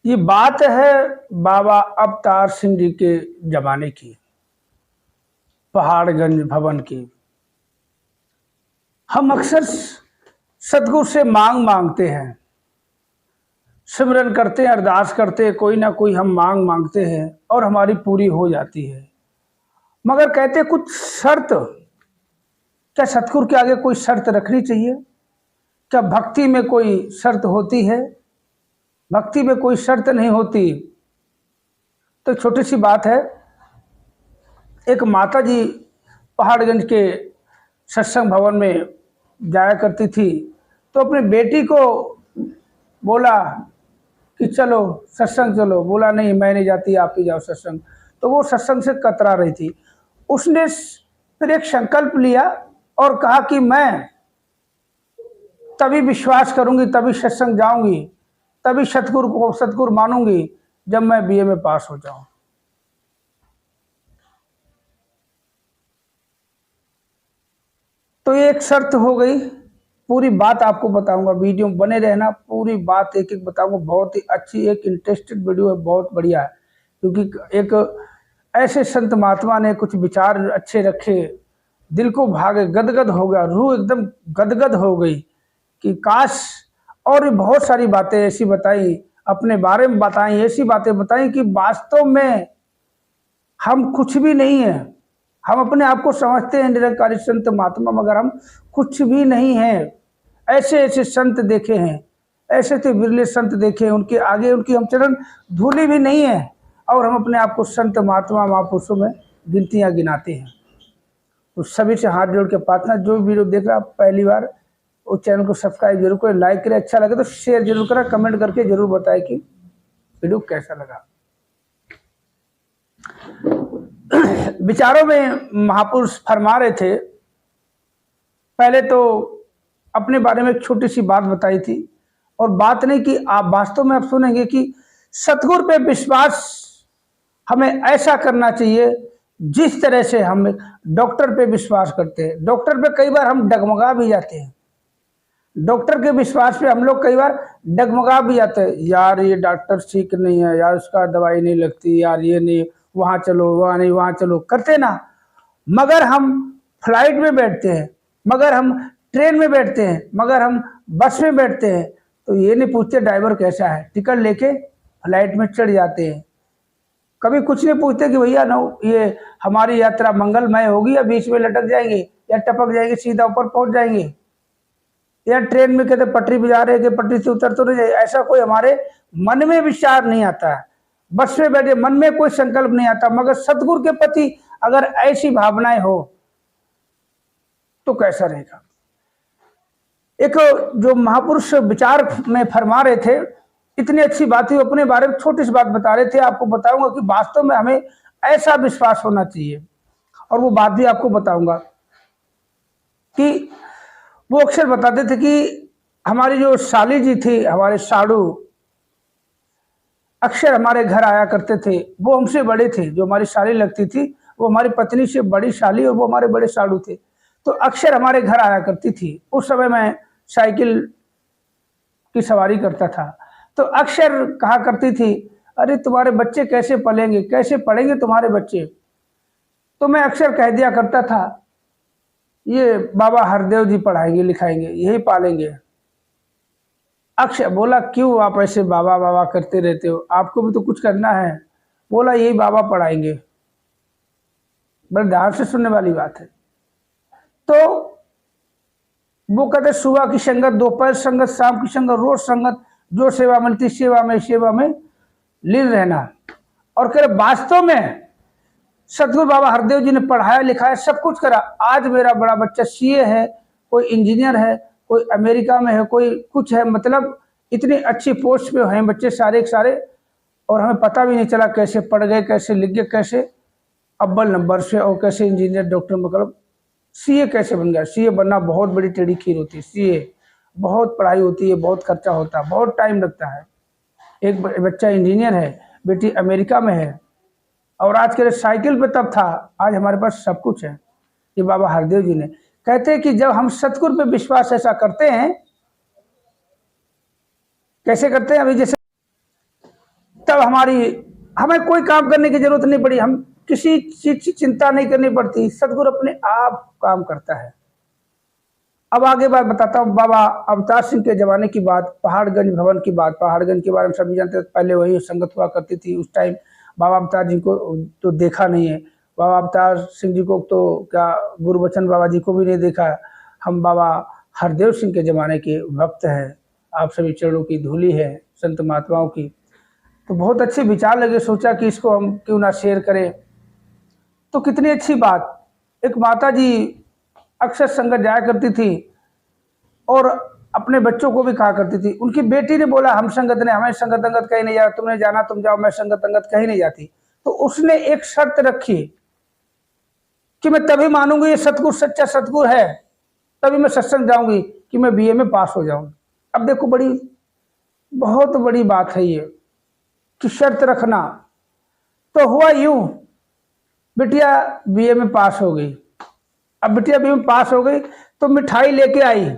ये बात है बाबा अवतार सिंह जी के जमाने की, पहाड़गंज भवन की। हम अक्सर सतगुरु से मांगते हैं, सिमरन करते हैं, अरदास करते हैं, कोई ना कोई हम मांगते हैं और हमारी पूरी हो जाती है। मगर कहते कुछ शर्त, क्या सतगुरु के आगे कोई शर्त रखनी चाहिए? क्या भक्ति में कोई शर्त होती है? भक्ति में कोई शर्त नहीं होती। तो छोटी सी बात है, एक माता जी पहाड़गंज के सत्संग भवन में जाया करती थी, तो अपनी बेटी को बोला कि चलो सत्संग चलो। बोला नहीं, मैं नहीं जाती, आप ही जाओ सत्संग। तो वो सत्संग से कतरा रही थी। उसने फिर एक संकल्प लिया और कहा कि मैं तभी विश्वास करूंगी, तभी सत्संग जाऊंगी, तभी सतगुरु को सतगुरु मानूंगी जब मैं बीए में पास हो जाऊं। तो ये एक शर्त हो गई। पूरी बात आपको बताऊंगा, वीडियो में बने रहना, पूरी बात एक एक बताऊंगा। बहुत ही अच्छी एक इंटरेस्टेड वीडियो है, बहुत बढ़िया है, क्योंकि एक ऐसे संत महात्मा ने कुछ विचार अच्छे रखे, दिल को भागे, गदगद हो गया, रूह एकदम गदगद हो गई कि काश। और भी बहुत सारी बातें ऐसी बताई, अपने बारे में बताई, ऐसी बातें बताई कि वास्तव में हम कुछ भी नहीं है। हम अपने आप को समझते हैं निरंकारी संत महात्मा, मगर हम कुछ भी नहीं हैं। ऐसे ऐसे संत देखे हैं, ऐसे तो बिरले संत देखे हैं, उनके आगे उनकी हम चरण धूली भी नहीं है, और हम अपने आप को संत महात्मा महापुरुषों में गिनतियां गिनाते हैं। तो सभी से हाथ जोड़ के प्रार्थना, जो वीडियो देख रहा पहली बार, उस चैनल को सब्सक्राइब जरूर करें, लाइक करें, अच्छा लगे तो शेयर जरूर करें, कमेंट करके जरूर बताएं कि वीडियो कैसा लगा। विचारों में महापुरुष फरमा रहे थे। पहले तो अपने बारे में एक छोटी सी बात बताई थी, और बात नहीं कि आप वास्तव में आप सुनेंगे कि सतगुरु पे विश्वास हमें ऐसा करना चाहिए जिस तरह से हम डॉक्टर पे विश्वास करते हैं। डॉक्टर पे कई बार हम डगमगा भी जाते हैं, डॉक्टर के विश्वास पे हम लोग कई बार डगमगा भी जाते हैं। यार ये डॉक्टर ठीक नहीं है, यार उसका दवाई नहीं लगती, यार ये नहीं, वहाँ चलो, वहाँ नहीं, वहाँ चलो, करते ना। मगर हम फ्लाइट में बैठते हैं, मगर हम ट्रेन में बैठते हैं, मगर हम बस में बैठते हैं, तो ये नहीं पूछते ड्राइवर कैसा है, टिकट लेके फ्लाइट में चढ़ जाते हैं। कभी कुछ नहीं पूछते कि भैया ना ये हमारी यात्रा मंगलमय होगी या बीच में लटक जाएंगे या टपक जाएंगे, सीधा ऊपर पहुंच जाएंगे। या ट्रेन में कहते पटरी पे जा रहे हैं कि पटरी से उतर तो नहीं जाए, ऐसा कोई हमारे मन में विचार नहीं आता है। बस में बैठे मन में कोई संकल्प नहीं आता। मगर सतगुरु के प्रति अगर ऐसी भावनाएं हो तो कैसा रहेगा। एक जो महापुरुष विचार में फरमा रहे थे, इतनी अच्छी बात है, अपने बारे में छोटी सी बात बता रहे थे। आपको बताऊंगा कि वास्तव में हमें ऐसा विश्वास होना चाहिए, और वो बात भी आपको बताऊंगा कि वो अक्सर बताते थे कि हमारी जो साली जी थी, हमारे साड़ू, अक्सर हमारे घर आया करते थे। वो हमसे बड़े थे, जो हमारी साली लगती थी वो हमारी पत्नी से बड़ी साली, और वो हमारे बड़े साड़ू थे। तो अक्सर हमारे घर आया करती थी। उस समय मैं साइकिल की सवारी करता था, तो अक्सर कहा करती थी, अरे तुम्हारे बच्चे कैसे पलेंगे, कैसे पढ़ेंगे तुम्हारे बच्चे। तो मैं अक्सर कह दिया करता था, ये बाबा हरदेव जी पढ़ाएंगे लिखाएंगे, यही पालेंगे। अक्षय बोला, क्यों आप ऐसे बाबा बाबा करते रहते हो, आपको भी तो कुछ करना है। बोला, यही बाबा पढ़ाएंगे। बड़े ध्यान से सुनने वाली बात है। तो वो कहते सुबह की संगत, दोपहर संगत, शाम की संगत, रोज संगत, जो सेवा मिलती सेवा में लीन रहना। और कह रहे वास्तव में सतगुरु बाबा हरदेव जी ने पढ़ाया लिखाया, सब कुछ करा। आज मेरा बड़ा बच्चा सीए है, कोई इंजीनियर है, कोई अमेरिका में है, कोई कुछ है, मतलब इतनी अच्छी पोस्ट पे हैं बच्चे सारे के सारे, और हमें पता भी नहीं चला कैसे पढ़ गए, कैसे लिख गए, कैसे अव्वल नंबर से, और कैसे इंजीनियर डॉक्टर, मतलब सीए कैसे बन गया। सीए बनना बहुत बड़ी टेढ़ी खीर होती है। सीए बहुत पढ़ाई होती है, बहुत खर्चा होता है, बहुत टाइम लगता है। एक बच्चा इंजीनियर है, बेटी अमेरिका में है, और आज के साइकिल पे तब था, आज हमारे पास सब कुछ है। ये बाबा हरदेव जी ने कहते हैं कि जब हम सतगुरु पे विश्वास ऐसा करते हैं, कैसे करते हैं, अभी जैसे तब हमें कोई काम करने की जरूरत नहीं पड़ी, हम किसी चीज की चिंता नहीं करनी पड़ती, सतगुरु अपने आप काम करता है। अब आगे बात बताता हूँ। बाबा अवतार सिंह के जमाने की बात, पहाड़गंज भवन की बात। पहाड़गंज के बारे में सभी जानते हैं, पहले वही संगत हुआ करती थी। उस टाइम बाबा अवतार जी को तो देखा नहीं है, बाबा अवतार सिंह जी को तो क्या, गुरबचन बाबा जी को भी नहीं देखा। हम बाबा हरदेव सिंह के ज़माने के भक्त हैं, आप सभी चरणों की धूली है संत महात्माओं की। तो बहुत अच्छे विचार लगे, सोचा कि इसको हम क्यों ना शेयर करें। तो कितनी अच्छी बात। एक माता जी अक्सर संगत जाया करती थी और अपने बच्चों को भी कहा करती थी। उनकी बेटी ने बोला, हम संगत ने, हमें संगत अंगत कहीं नहीं जाना, तुमने जाना तुम जाओ, मैं संगत अंगत कहीं नहीं जाती। तो उसने एक शर्त रखी कि मैं तभी मानूंगी ये सतगुरु सच्चा सतगुरु है, तभी मैं सत्संग जाऊंगी कि मैं बीए में पास हो जाऊंगी। अब देखो, बहुत बड़ी बात है ये कि शर्त रखना। तो हुआ यूं, बिटिया बीए में पास हो गई। अब बिटिया बीए में पास हो गई तो मिठाई लेके आई।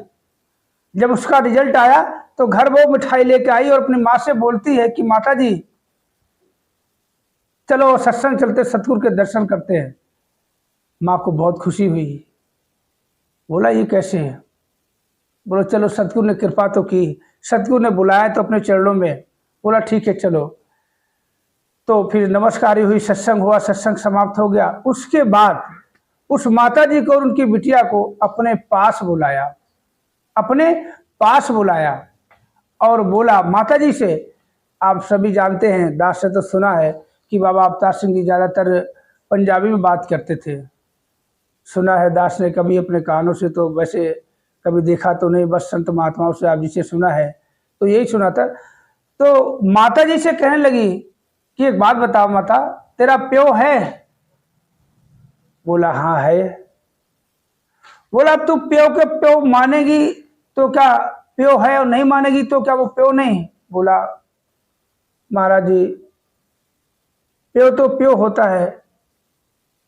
जब उसका रिजल्ट आया तो घर वो मिठाई लेके आई और अपनी माँ से बोलती है कि माता जी चलो सत्संग चलते, सतगुरु के दर्शन करते हैं। माँ को बहुत खुशी हुई, बोला ये कैसे है? बोलो चलो, सतगुरु ने कृपा तो की, सतगुरु ने बुलाया तो अपने चरणों में। बोला ठीक है चलो। तो फिर नमस्कारी हुई, सत्संग हुआ, सत्संग समाप्त हो गया। उसके बाद उस माता जी को और उनकी बिटिया को अपने पास बुलाया और बोला माता जी से, आप सभी जानते हैं, दास से तो सुना है कि बाबा अवतार सिंह जी ज़्यादातर पंजाबी में बात करते थे। सुना है दास ने, कभी अपने कानों से तो वैसे कभी देखा तो नहीं, बस संत महात्माओं से आप जिसे सुना है तो यही सुना था। तो माता जी से कहने लगी कि एक बात बताओ माता, तेरा प्यो है? बोला हाँ है। बोला अब तू प्यो के प्यो मानेगी तो क्या प्यो है, और नहीं मानेगी तो क्या वो प्यो नहीं? बोला महाराज जी प्यो तो प्यो होता है,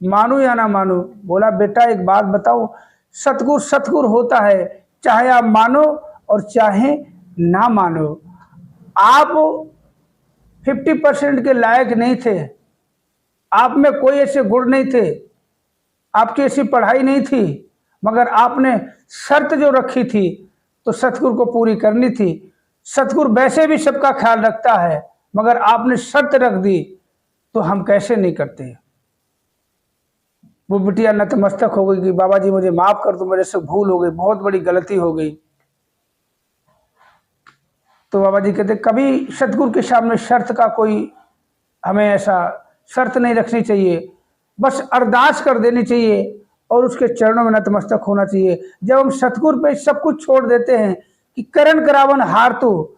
मानू या ना मानू। बोला बेटा एक बात बताओ, सतगुरु सतगुरु होता है, चाहे आप मानो और चाहे ना मानो। आप 50% के लायक नहीं थे, आप में कोई ऐसे गुण नहीं थे, आपकी ऐसी पढ़ाई नहीं थी, मगर आपने शर्त जो रखी थी तो सतगुरु को पूरी करनी थी। सतगुरु वैसे भी सबका ख्याल रखता है, मगर आपने शर्त रख दी तो हम कैसे नहीं करते। वो बिटिया नतमस्तक हो गई कि बाबा जी मुझे माफ कर दो, मेरे से भूल हो गई, बहुत बड़ी गलती हो गई। तो बाबा जी कहते कभी सतगुरु के सामने शर्त का कोई, हमें ऐसा शर्त नहीं रखनी चाहिए, बस अरदास कर देनी चाहिए और उसके चरणों में नतमस्तक होना चाहिए। जब हम सतगुरु पे सब कुछ छोड़ देते हैं कि करण करावन हार तू,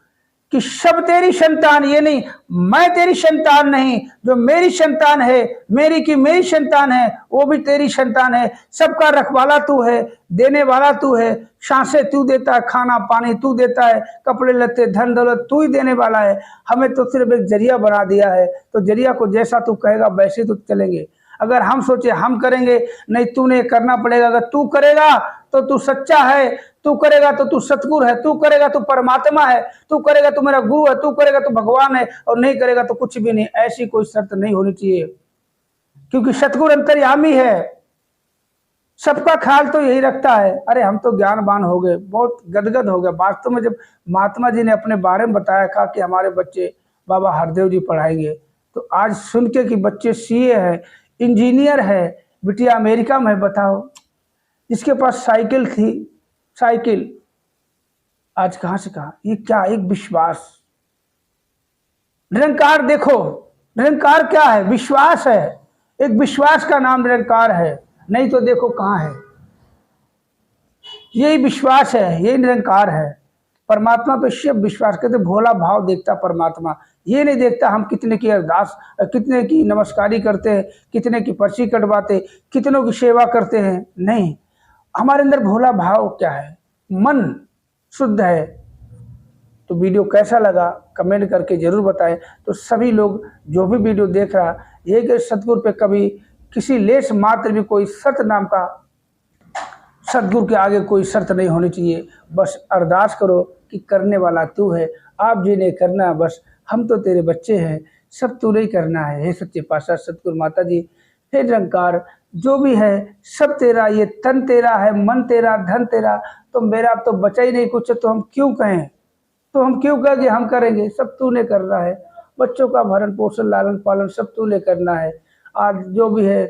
कि सब तेरी संतान, ये नहीं मैं तेरी संतान नहीं, जो मेरी संतान है, मेरी की मेरी संतान है वो भी तेरी संतान है, सबका रखवाला तू है, देने वाला तू है, सांसें तू देता है, खाना पानी तू देता है, कपड़े लत्ते धन दौलत तू ही देने वाला है। हमें तो सिर्फ एक जरिया बना दिया है, तो जरिया को जैसा तू कहेगा वैसे तो चलेंगे। अगर हम सोचे हम करेंगे, नहीं तूने करना पड़ेगा, अगर तू करेगा तो तू सच्चा है, तू करेगा तो तू सतगुरु है, तू करेगा तो परमात्मा है, तू करेगा तो मेरा गुरु है, तू करेगा तो भगवान है, और नहीं करेगा तो कुछ भी नहीं। ऐसी कोई शर्त नहीं होनी चाहिए, क्योंकि सतगुरु अंतर्यामी है, सबका ख्याल तो यही रखता है। अरे हम तो ज्ञानवान हो गए, बहुत गदगद हो गए वास्तव में जब महात्मा जी ने अपने बारे में बताया था कि हमारे बच्चे बाबा हरदेव जी पढ़ाएंगे। तो आज सुन के कि बच्चे सीए है, इंजीनियर है, बिटिया अमेरिका में, बताओ जिसके पास साइकिल थी, साइकिल आज कहां से कहां। ये क्या एक विश्वास, निरंकार। देखो निरंकार क्या है? विश्वास है, एक विश्वास का नाम निरंकार है, नहीं तो देखो कहां है। यही विश्वास है, यही निरंकार है। परमात्मा पे शिव विश्वास करते, भोला भाव देखता परमात्मा, ये नहीं देखता हम कितने की अरदास, कितने की नमस्कारी करते हैं, कितने की पर्ची कटवाते, कितनों की सेवा करते हैं। नहीं, हमारे अंदर भोला भाव क्या है, मन शुद्ध है। तो वीडियो कैसा लगा कमेंट करके जरूर बताएं। तो सभी लोग जो भी वीडियो देख रहा, ये कि सतगुरु पे कभी किसी लेस मात्र भी कोई शर्त नाम का, सतगुरु के आगे कोई शर्त नहीं होनी चाहिए। बस अरदास करो कि करने वाला तू है, आप जिन्हें करना बस हम तो तेरे बच्चे हैं, सब तूने ही करना है। हे सच्चे पातशाह सतगुरु माता जी, हे निरंकार, जो भी है सब तेरा, ये तन तेरा है, मन तेरा, धन तेरा, तो मेरा अब तो बचा ही नहीं कुछ, तो हम क्यों कहें, तो हम क्यों कहें कि हम करेंगे, सब तूने करना है। बच्चों का भरण पोषण लालन पालन सब तूने करना है। आज जो भी है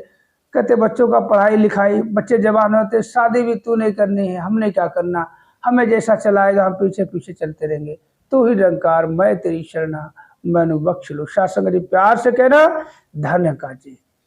कहते बच्चों का पढ़ाई लिखाई, बच्चे जवान होते, शादी भी तूने करनी है, हमने क्या करना, हमें जैसा चलाएगा हम पीछे पीछे चलते रहेंगे। तू ही निरंकार, मैं तेरी शरणा, मैनू बख्श लो। शासन प्यार से कहना, धन्य काजी।